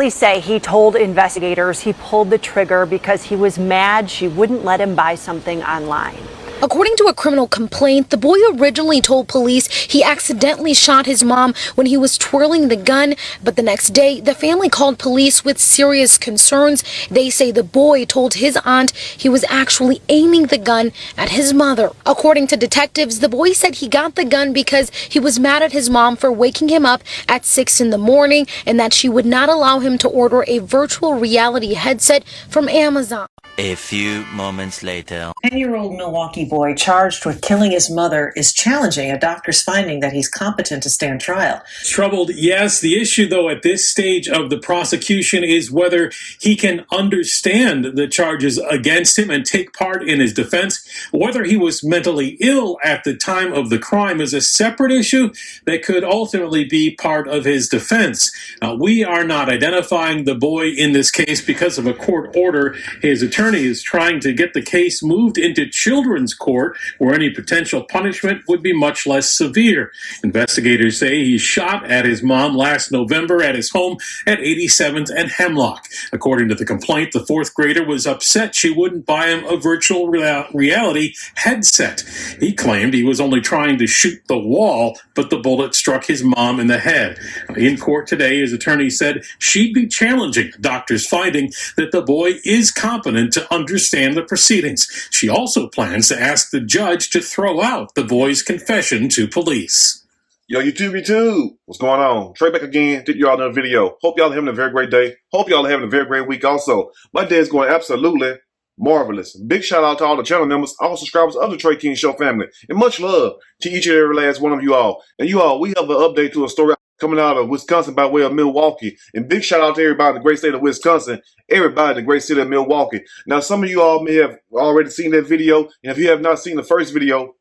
Police say he told investigators he pulled the trigger because he was mad she wouldn't let him buy something online. According to a criminal complaint, the boy originally told police he accidentally shot his mom when he was twirling the gun, but the next day, the family called police with serious concerns. They say the boy told his aunt he was actually aiming the gun at his mother. According to detectives, the boy said he got the gun because he was mad at his mom for waking him up at 6 in the morning and that she would not allow him to order a virtual reality headset from Amazon. A few moments later. 10-year-old Milwaukee boy charged with killing his mother is challenging a doctor's finding that he's competent to stand trial. Troubled, yes. The issue, though, at this stage of the prosecution is whether he can understand the charges against him and take part in his defense. Whether he was mentally ill at the time of the crime is a separate issue that could ultimately be part of his defense. We are not identifying the boy in this case because of a court order. His attorney is trying to get the case moved into children's court, where any potential punishment would be much less severe. Investigators say he shot at his mom last November at his home at 87th and Hemlock. According to the complaint, the fourth grader was upset she wouldn't buy him a virtual reality headset. He claimed he was only trying to shoot the wall, but the bullet struck his mom in the head. In court today, his attorney said she'd be challenging the doctor's finding that the boy is competent to understand the proceedings. She also plans to ask the judge to throw out the boy's confession to police. Yo, YouTube, what's going on? Trey back again. Did y'all another video? Hope y'all are having a very great day. Hope y'all are having a very great week also. My day is going absolutely marvelous. Big shout out to all the channel members, all subscribers of the Trey King Show family. And much love to each and every last one of you all. And you all, we have an update to a story coming out of Wisconsin by way of Milwaukee. And big shout out to everybody in the great state of Wisconsin, everybody in the great city of Milwaukee. Now, some of you all may have already seen that video. And if you have not seen the first video,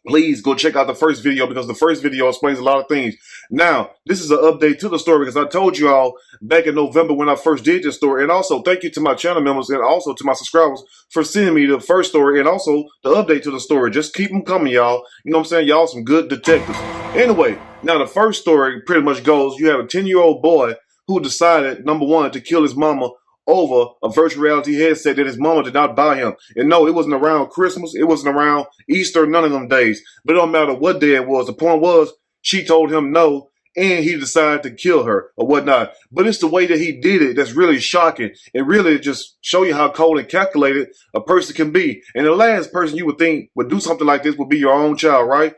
please go check out the first video, because the first video explains a lot of things. Now, this is an update to the story because I told you all back in November when I first did this story. And also, thank you to my channel members and also to my subscribers for sending me the first story and also the update to the story. Just keep them coming, y'all. You know what I'm saying? Y'all some good detectives. Anyway, now the first story pretty much goes, you have a 10-year-old boy who decided, number one, to kill his mama over a virtual reality headset that his mama did not buy him. And no, it wasn't around Christmas. It wasn't around Easter, none of them days. But it don't matter what day it was. The point was, she told him no, and he decided to kill her or whatnot. But it's the way that he did it that's really shocking and really just show you how cold and calculated a person can be. And the last person you would think would do something like this would be your own child, right?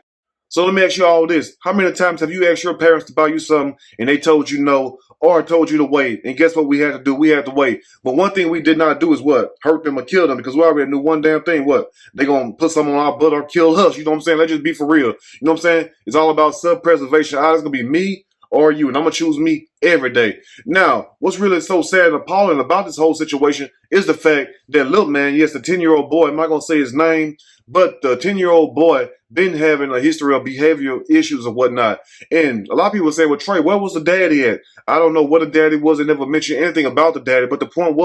So let me ask you all this. How many times have you asked your parents to buy you something and they told you no, or told you to wait? And guess what we had to do? We had to wait. But one thing we did not do is what? Hurt them or kill them, because we already knew one damn thing. What? They going to put something on our butt or kill us. You know what I'm saying? Let's just be for real. You know what I'm saying? It's all about self-preservation. Either it's going to be me or you, and I'm going to choose me every day. Now, what's really so sad and appalling about this whole situation is the fact that little man, yes, the 10-year-old boy, I'm not going to say his name, but the 10-year-old boy been having a history of behavioral issues and whatnot. And a lot of people say, well, Trey, where was the daddy at? I don't know what the daddy was. They never mentioned anything about the daddy. But the point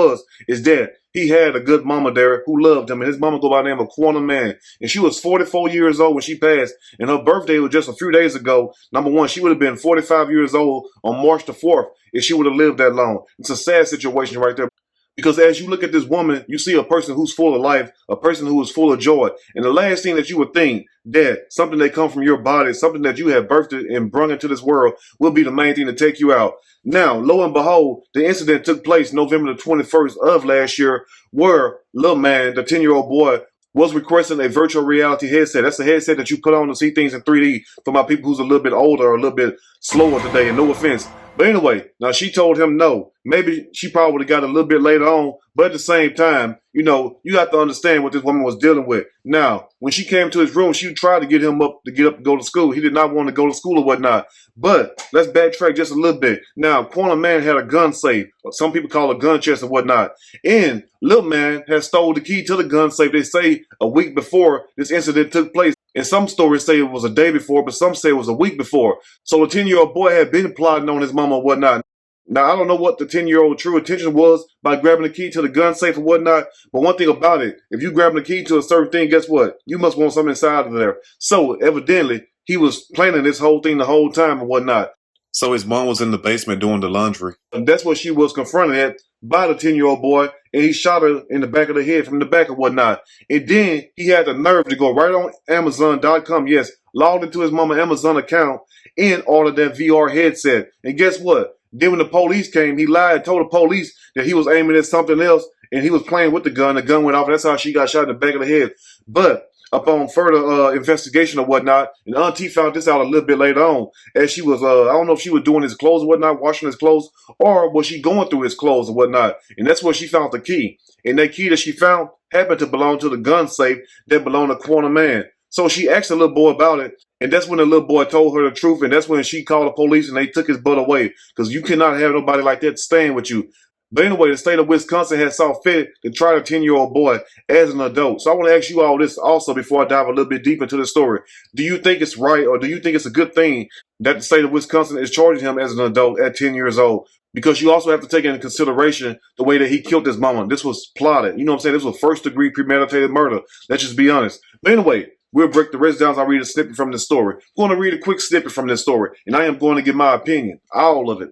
is that he had a good mama there who loved him. And his mama go by the name of Quantum Man. And she was 44 years old when she passed. And her birthday was just a few days ago. Number one, she would have been 45 years old on March the 4th if she would have lived that long. It's a sad situation right there. Because as you look at this woman, you see a person who's full of life, a person who is full of joy. And the last thing that you would think that something that comes from your body, something that you have birthed and brought into this world will be the main thing to take you out. Now, lo and behold, the incident took place November the 21st of last year, where little man, the 10-year-old boy, was requesting a virtual reality headset. That's a headset that you put on to see things in 3D for my people who's a little bit older or a little bit slower today, and no offense. But anyway, now she told him no. Maybe she probably would have got a little bit later on, but at the same time, you know, you have to understand what this woman was dealing with. Now, when she came to his room, she tried to get him up to get up and go to school. He did not want to go to school or whatnot. But let's backtrack just a little bit. Now, Quantum Man had a gun safe. Some people call it a gun chest or whatnot. And Lil Man has stole the key to the gun safe, they say, a week before this incident took place. And some stories say it was a day before, but some say it was a week before. So the 10-year-old boy had been plotting on his mama or whatnot. Now, I don't know what the 10-year-old true intention was by grabbing the key to the gun safe or whatnot, but one thing about it, if you grabbing the key to a certain thing, guess what? You must want something inside of there. So, evidently, he was planning this whole thing the whole time and whatnot. So his mom was in the basement doing the laundry. And that's what she was confronted at by the 10-year-old boy, and he shot her in the back of the head from the back and whatnot. And then he had the nerve to go right on Amazon.com, yes, logged into his mama Amazon account and ordered that VR headset. And guess what? Then when the police came, he lied and told the police that he was aiming at something else and he was playing with the gun. The gun went off, and that's how she got shot in the back of the head. But upon further investigation or whatnot, and Auntie found this out a little bit later on, as she was, I don't know if she was doing his clothes or whatnot, washing his clothes, or was she going through his clothes or whatnot, and that's where she found the key. And that key that she found happened to belong to the gun safe that belonged to Corner Man. So she asked the little boy about it, and that's when the little boy told her the truth, and that's when she called the police and they took his butt away, because you cannot have nobody like that staying with you. But anyway, the state of Wisconsin has saw fit to try the 10-year-old boy as an adult. So I want to ask you all this also before I dive a little bit deep into the story. Do you think it's right, or do you think it's a good thing that the state of Wisconsin is charging him as an adult at 10 years old? Because you also have to take into consideration the way that he killed his mama. This was plotted. You know what I'm saying? This was first-degree premeditated murder. Let's just be honest. But anyway, we'll break the rest down as I read a snippet from this story. I'm going to read a quick snippet from this story, and I am going to give my opinion. All of it.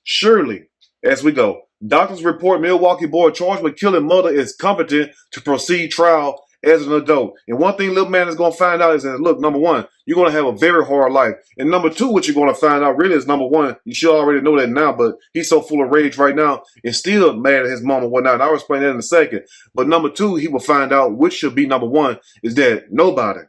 Surely, as we go, doctors report Milwaukee boy charged with killing mother is competent to proceed trial as an adult. And one thing little man is going to find out is that, look, number one, you're going to have a very hard life. And number two, what you're going to find out really is, number one, you should already know that now, but he's so full of rage right now and still mad at his mom and whatnot. And I'll explain that in a second. But number two, he will find out, which should be number one, is that nobody,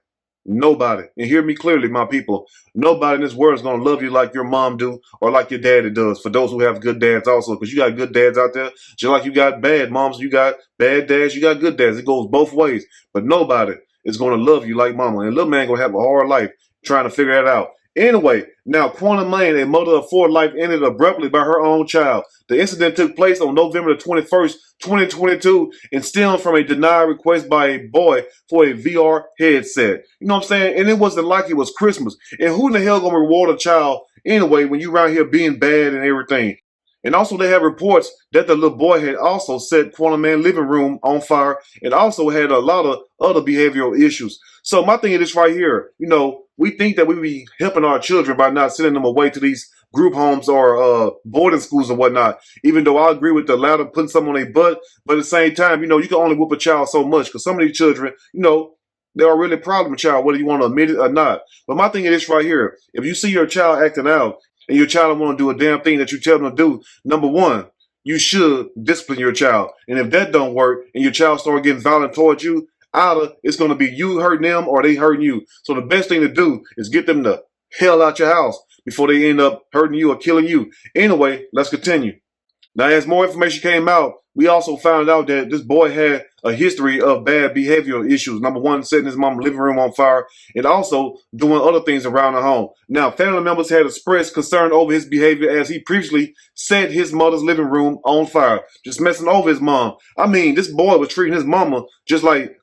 and hear me clearly, my people, nobody in this world is going to love you like your mom do or like your daddy does, for those who have good dads also, because you got good dads out there, just like you got bad moms, you got bad dads, you got good dads. It goes both ways, but nobody is going to love you like mama, and little man going to have a hard life trying to figure that out. Anyway, now Corner Man, a mother of four, life ended abruptly by her own child. The incident took place on November the 21st, 2022, and stemmed from a denied request by a boy for a VR headset. You know what I'm saying? And it wasn't like it was Christmas. And who in the hell gonna reward a child anyway when you around here being bad and everything? And also they have reports that the little boy had also set Corner Man's living room on fire and also had a lot of other behavioral issues. So my thing is this right here, you know, we think that we be helping our children by not sending them away to these group homes or boarding schools or whatnot, even though I agree with the latter, putting something on their butt. But at the same time, you know, you can only whoop a child so much, because some of these children, you know, they are really a problem child, whether you want to admit it or not. But my thing is this right here. If you see your child acting out and your child don't want to do a damn thing that you tell them to do, number one, you should discipline your child. And if that don't work and your child start getting violent towards you, either it's going to be you hurting them or they hurting you. So the best thing to do is get them the hell out your house before they end up hurting you or killing you. Anyway, let's continue. Now, as more information came out, we also found out that this boy had a history of bad behavioral issues. Number one, setting his mom's living room on fire and also doing other things around the home. Now, family members had expressed concern over his behavior as he previously set his mother's living room on fire, just messing over his mom. I mean, this boy was treating his mama just like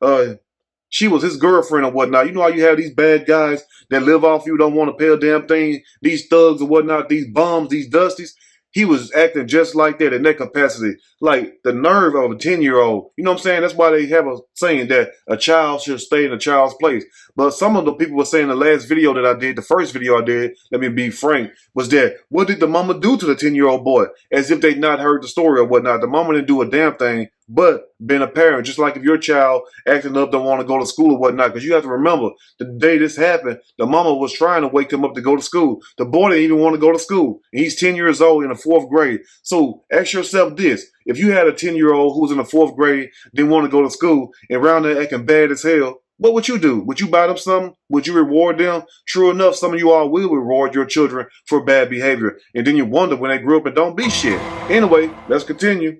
she was his girlfriend or whatnot. You know how you have these bad guys that live off you, don't want to pay a damn thing, these thugs or whatnot, these bums, these dusties. He was acting just like that in that capacity. Like the nerve of a 10-year-old. You know what I'm saying? That's why they have a saying that a child should stay in a child's place. But some of the people were saying the last video that I did, the first video I did, let me be frank, was that what did the mama do to the 10-year-old boy? As if they'd not heard the story or whatnot. The mama didn't do a damn thing but being a parent. Just like if your child acting up, don't want to go to school or whatnot. Because you have to remember, the day this happened, the mama was trying to wake him up to go to school. The boy didn't even want to go to school. And he's 10 years old in the 4th grade. So ask yourself this. If you had a 10-year-old who was in the 4th grade, didn't want to go to school, and around there acting bad as hell, what would you do? Would you buy them something? Would you reward them? True enough, some of you all will reward your children for bad behavior. And then you wonder when they grow up and don't be shit. Anyway, let's continue.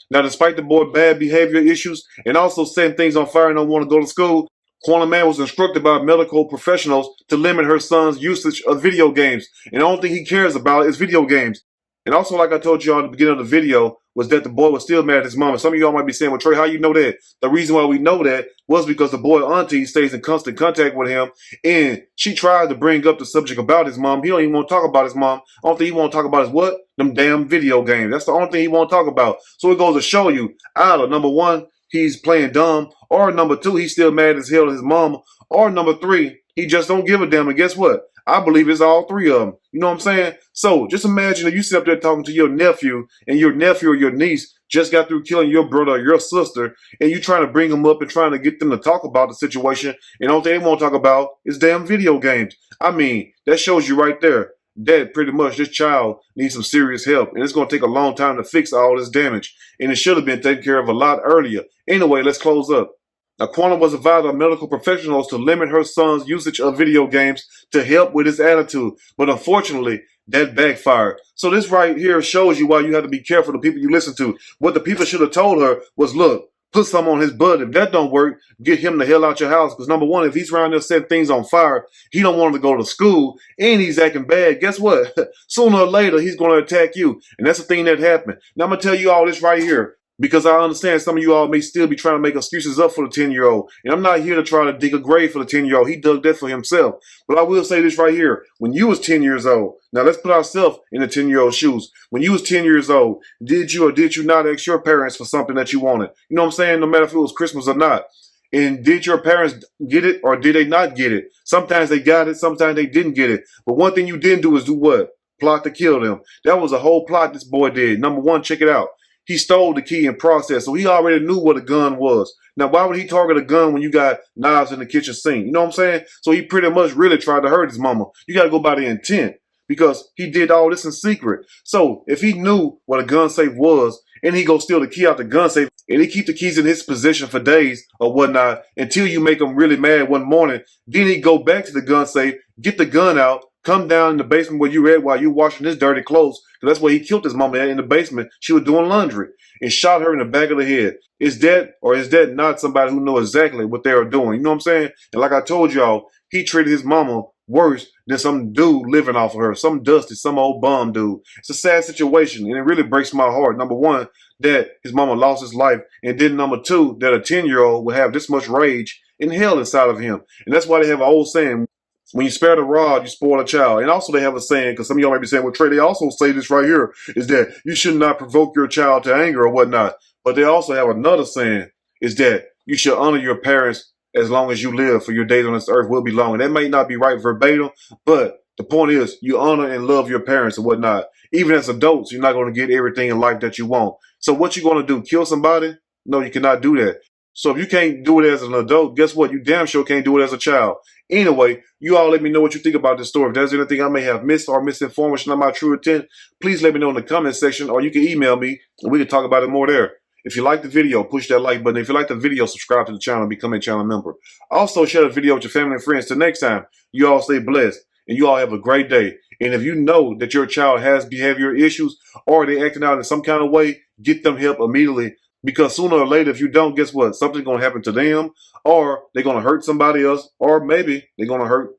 Now, despite the boy's bad behavior issues and also setting things on fire and don't want to go to school, Corner Man was instructed by medical professionals to limit her son's usage of video games. And the only thing he cares about is video games. And also, like I told you all at the beginning of the video, was that the boy was still mad at his mom. And some of y'all might be saying, well, Trey, how you know that? The reason why we know that was because the boy auntie stays in constant contact with him. And she tried to bring up the subject about his mom. He don't even want to talk about his mom. Only thing he want to talk about is what? Them damn video games. That's the only thing he want to talk about. So it goes to show you, either number one, he's playing dumb, or number two, he's still mad as hell at his mom, or number three, he just don't give a damn. And guess what? I believe it's all three of them. You know what I'm saying? So just imagine if you sit up there talking to your nephew and your nephew or your niece just got through killing your brother or your sister, and you trying to bring them up and trying to get them to talk about the situation, and all they want to talk about is damn video games. I mean, that shows you right there that pretty much this child needs some serious help, and it's going to take a long time to fix all this damage, and it should have been taken care of a lot earlier. Anyway, let's close up. Now, Quantum was advised by medical professionals to limit her son's usage of video games to help with his attitude, but unfortunately, that backfired. So this right here shows you why you have to be careful of the people you listen to. What the people should have told her was, look, put some on his butt. If that don't work, get him the hell out your house. Because number one, if he's around there setting things on fire, he don't want him to go to school, and he's acting bad. Guess what? Sooner or later, he's going to attack you. And that's the thing that happened. Now, I'm going to tell you all this right here, because I understand some of you all may still be trying to make excuses up for the 10-year-old. And I'm not here to try to dig a grave for the 10-year-old. He dug that for himself. But I will say this right here. When you was 10 years old, now let's put ourselves in the 10-year-old shoes. When you was 10 years old, did you or did you not ask your parents for something that you wanted? You know what I'm saying? No matter if it was Christmas or not. And did your parents get it or did they not get it? Sometimes they got it, sometimes they didn't get it. But one thing you didn't do is do what? Plot to kill them. That was a whole plot this boy did. Number one, check it out. He stole the key and process, so he already knew what a gun was. Now, why would he target a gun when you got knives in the kitchen sink? You know what I'm saying? So he pretty much really tried to hurt his mama. You got to go by the intent, because he did all this in secret. So if he knew what a gun safe was, and he go steal the key out the gun safe, and he keep the keys in his possession for days or whatnot, until you make him really mad one morning, then he go back to the gun safe, get the gun out, come down in the basement where you at while you washing his dirty clothes, because that's where he killed his mama at, in the basement. She was doing laundry, and shot her in the back of the head. Is that or is that not somebody who knows exactly what they are doing? You know what I'm saying? And like I told y'all, he treated his mama worse than some dude living off of her, some dusty, some old bum dude. It's a sad situation, and it really breaks my heart. Number one, that his mama lost his life, and then number two, that a 10-year-old will have this much rage and hell inside of him. And that's why they have an old saying, when you spare the rod, you spoil a child. And also they have a saying, because some of y'all might be saying, well, Trey, they also say this right here, is that you should not provoke your child to anger or whatnot. But they also have another saying, is that you should honor your parents as long as you live, for your days on this earth will be long. And that may not be right verbatim, but the point is, you honor and love your parents and whatnot. Even as adults, you're not going to get everything in life that you want. So what you going to do, kill somebody? No, you cannot do that. So if you can't do it as an adult, guess what? You damn sure can't do it as a child. Anyway, you all let me know what you think about this story. If there's anything I may have missed or misinformed, which is not my true intent, please let me know in the comment section, or you can email me and we can talk about it more there. If you like the video, push that like button. If you like the video, subscribe to the channel and become a channel member. Also, share the video with your family and friends. Till next time, you all stay blessed and you all have a great day. And if you know that your child has behavior issues or they're acting out in some kind of way, get them help immediately. Because sooner or later, if you don't, guess what? Something's going to happen to them, or they're going to hurt somebody else, or maybe they're going to hurt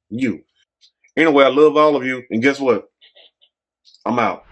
you. Anyway, I love all of you, and guess what? I'm out.